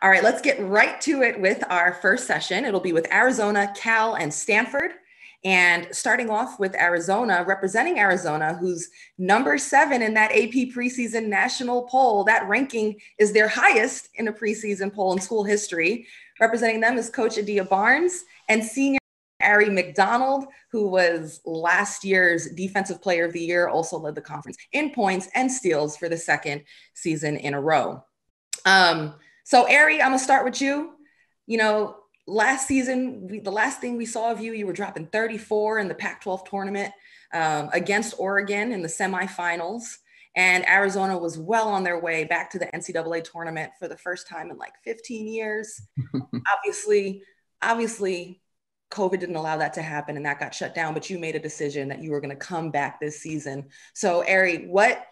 All right, let's get right to it with our first session. It'll be with Arizona, Cal, and Stanford. And starting off with Arizona, representing Arizona, who's number 7 in that AP preseason national poll. That ranking is their highest in a preseason poll in school history. Representing them is Coach Adia Barnes and senior Aari McDonald, who was last year's Defensive Player of the Year, also led the conference in points and steals for the second season in a row. So Aari, I'm gonna start with you. You know, last season, the last thing we saw of you, you were dropping 34 in the Pac-12 tournament against Oregon in the semifinals. And Arizona was well on their way back to the NCAA tournament for the first time in like 15 years. Obviously, COVID didn't allow that to happen and that got shut down, but you made a decision that you were gonna come back this season. So Aari, what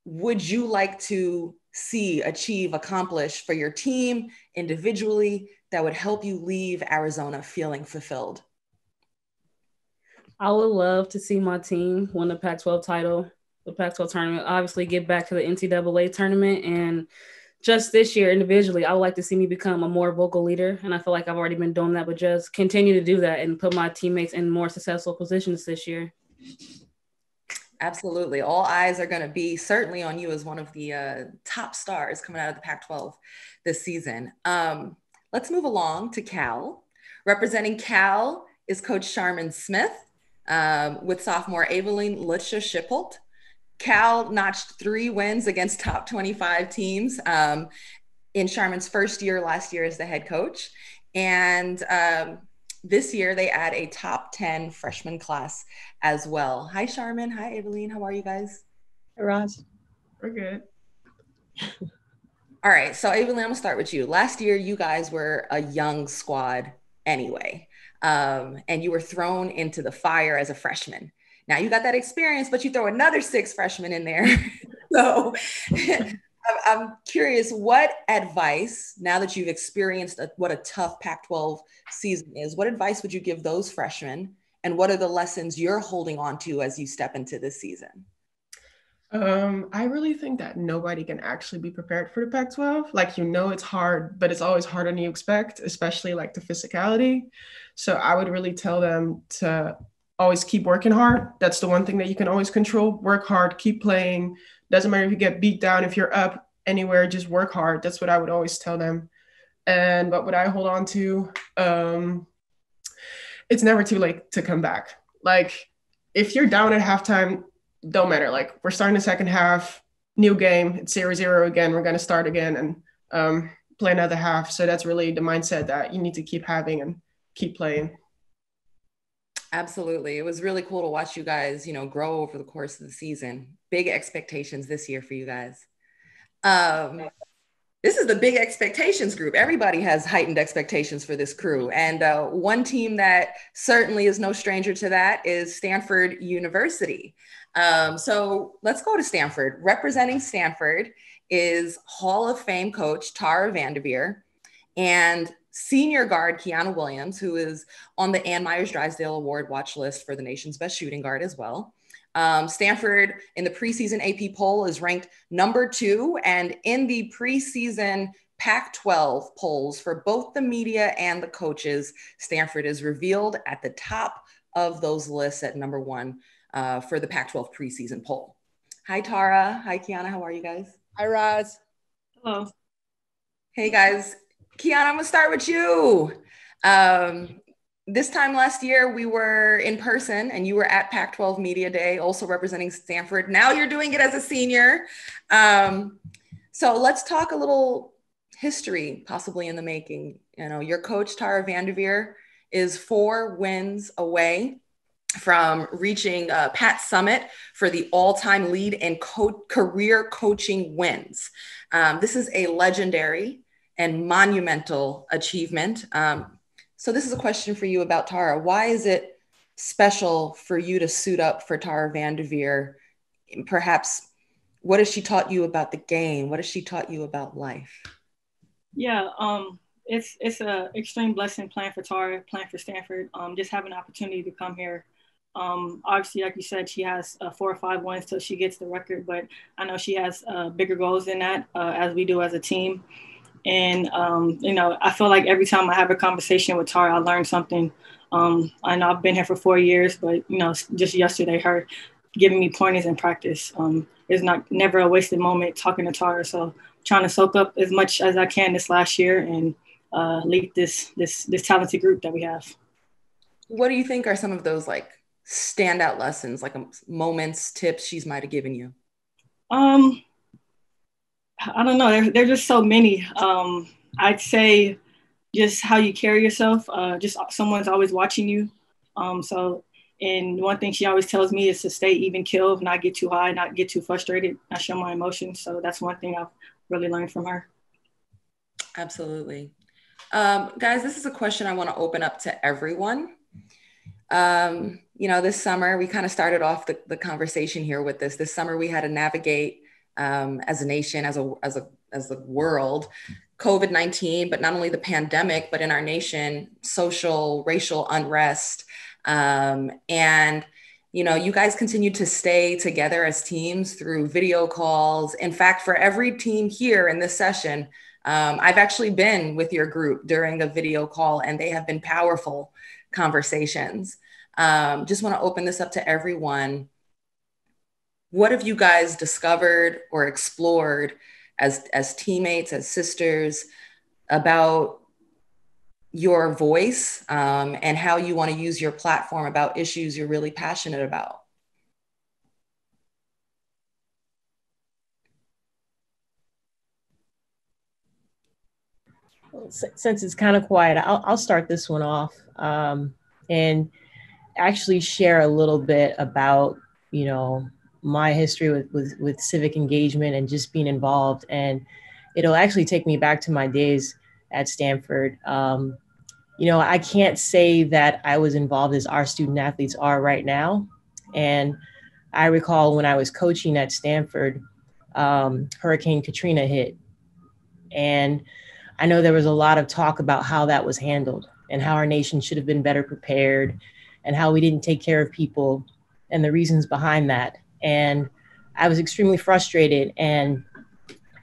would you like to see, achieve, accomplish for your team individually that would help you leave Arizona feeling fulfilled? I would love to see my team win the Pac-12 title, the Pac-12 tournament, obviously get back to the NCAA tournament. And just this year individually, I would like to see me become a more vocal leader. And I feel like I've already been doing that, but just continue to do that and put my teammates in more successful positions this year. Absolutely. All eyes are going to be certainly on you as one of the top stars coming out of the Pac-12 this season. Let's move along to Cal. Representing Cal is Coach Charmin Smith with sophomore Evelien Lutje Schipholt. Cal notched 3 wins against top 25 teams in Charmin's first year last year as the head coach. And this year, they add a top 10 freshman class as well. Hi, Charmin. Hi, Evelien. How are you guys? Hey, Roz. We're good. All right. So, Evelien, I'm going to start with you. Last year, you guys were a young squad anyway, and you were thrown into the fire as a freshman. Now, you got that experience, but you throw another 6 freshmen in there. So, I'm curious, what advice, now that you've experienced what a tough Pac-12 season is, what advice would you give those freshmen? And what are the lessons you're holding on to as you step into this season? I really think that nobody can actually be prepared for the Pac-12. Like, it's hard, but it's always harder than you expect, especially like the physicality. So I would really tell them to always keep working hard. That's the one thing that you can always control. Work hard, keep playing. Doesn't matter if you get beat down, if you're up anywhere, just work hard. That's what I would always tell them. And what would I hold on to? It's never too late to come back. Like, if you're down at halftime, don't matter. Like, we're starting the second half, new game, it's 0-0 again. We're going to start again and play another half. So that's really the mindset that you need to keep having and keep playing. Absolutely. It was really cool to watch you guys, grow over the course of the season. Big expectations this year for you guys. This is the big expectations group. Everybody has heightened expectations for this crew. And one team that certainly is no stranger to that is Stanford University. So let's go to Stanford. Representing Stanford is Hall of Fame coach Tara VanDerveer and senior guard Kiana Williams, who is on the Ann Myers-Drysdale Award watch list for the nation's best shooting guard as well. Stanford in the preseason AP poll is ranked number 2, and in the preseason Pac-12 polls for both the media and the coaches, Stanford is revealed at the top of those lists at number 1 for the Pac-12 preseason poll. Hi, Tara. Hi, Kiana. How are you guys? Hi, Roz. Hello. Hey, guys. Kiana, I'm gonna start with you. This time last year, we were in person and you were at Pac-12 Media Day, also representing Stanford. Now you're doing it as a senior. So let's talk a little history, possibly in the making. Your coach, Tara VanDerveer, is 4 wins away from reaching Pat's summit for the all-time lead in career coaching wins. This is a legendary and monumental achievement. So this is a question for you about Tara. Why is it special for you to suit up for Tara VanDerveer? Perhaps, what has she taught you about the game? What has she taught you about life? Yeah, it's an extreme blessing playing for Tara, playing for Stanford. Just having an opportunity to come here. Obviously, like you said, she has 4 or 5 wins till she gets the record, but I know she has bigger goals than that, as we do as a team. And, you know, I feel like every time I have a conversation with Tara, I learn something. I know I've been here for 4 years, but, you know, just yesterday, her giving me pointers in practice is never a wasted moment talking to Tara. So trying to soak up as much as I can this last year and lead this talented group that we have. What do you think are some of those like standout lessons, like moments, tips she's might have given you? I don't know. There's just so many. I'd say just how you carry yourself. Just someone's always watching you. And one thing she always tells me is to stay even keeled, not get too high, not get too frustrated, not show my emotions. So that's one thing I've really learned from her. Absolutely. Guys, this is a question I want to open up to everyone. You know, this summer, we kind of started off the conversation here with this. This summer, we had to navigate as a nation, as a world, COVID-19, but not only the pandemic, but in our nation, social, racial unrest. And, you know, you guys continue to stay together as teams through video calls. In fact, for every team here in this session, I've actually been with your group during a video call, and they have been powerful conversations. Just want to open this up to everyone. What have you guys discovered or explored as teammates, as sisters, about your voice and how you want to use your platform about issues you're really passionate about? Since it's kind of quiet, I'll start this one off and actually share a little bit about, you know, my history with civic engagement and just being involved. And it'll actually take me back to my days at Stanford. You know, I can't say that I was involved as our student athletes are right now. And I recall when I was coaching at Stanford, Hurricane Katrina hit. And I know there was a lot of talk about how that was handled and how our nation should have been better prepared and how we didn't take care of people and the reasons behind that. And I was extremely frustrated. And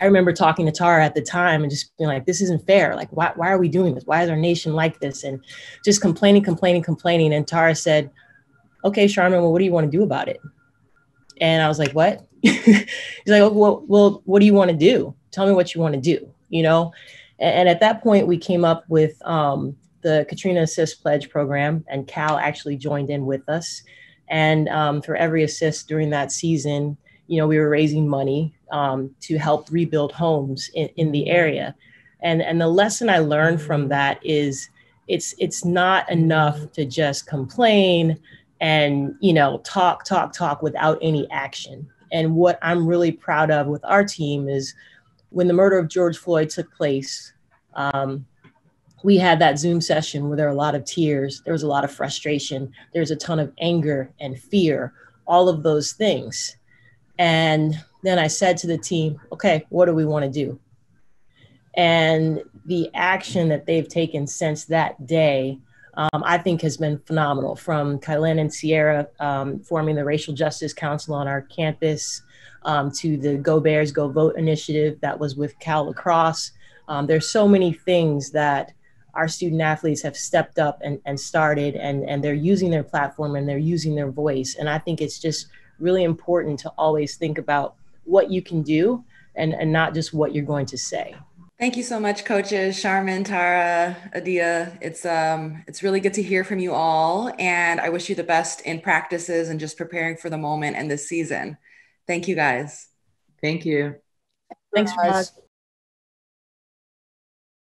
I remember talking to Tara at the time and just being like, this isn't fair. Like, why are we doing this? Why is our nation like this? And just complaining. And Tara said, okay, Charmin, well, what do you want to do about it? And I was like, what? He's like, well, what do you want to do? Tell me what you want to do, you know? And at that point, we came up with the Katrina Assist Pledge program, and Cal actually joined in with us. And for every assist during that season, you know, we were raising money to help rebuild homes in the area. And the lesson I learned from that is it's not enough to just complain and, you know, talk without any action. And what I'm really proud of with our team is when the murder of George Floyd took place, we had that Zoom session where there were a lot of tears, there was a lot of frustration, there's a ton of anger and fear, all of those things. And then I said to the team, okay, what do we want to do? And the action that they've taken since that day, I think has been phenomenal, from Kylan and Sierra forming the Racial Justice Council on our campus, to the Go Bears, Go Vote initiative that was with Cal Lacrosse. There's so many things that our student athletes have stepped up and started, and they're using their platform and they're using their voice. And I think it's just really important to always think about what you can do and not just what you're going to say. Thank you so much, coaches, Charmin, Tara, Adia. It's really good to hear from you all. And I wish you the best in practices and just preparing for the moment and this season. Thank you, guys. Thank you. Thanks, Raj.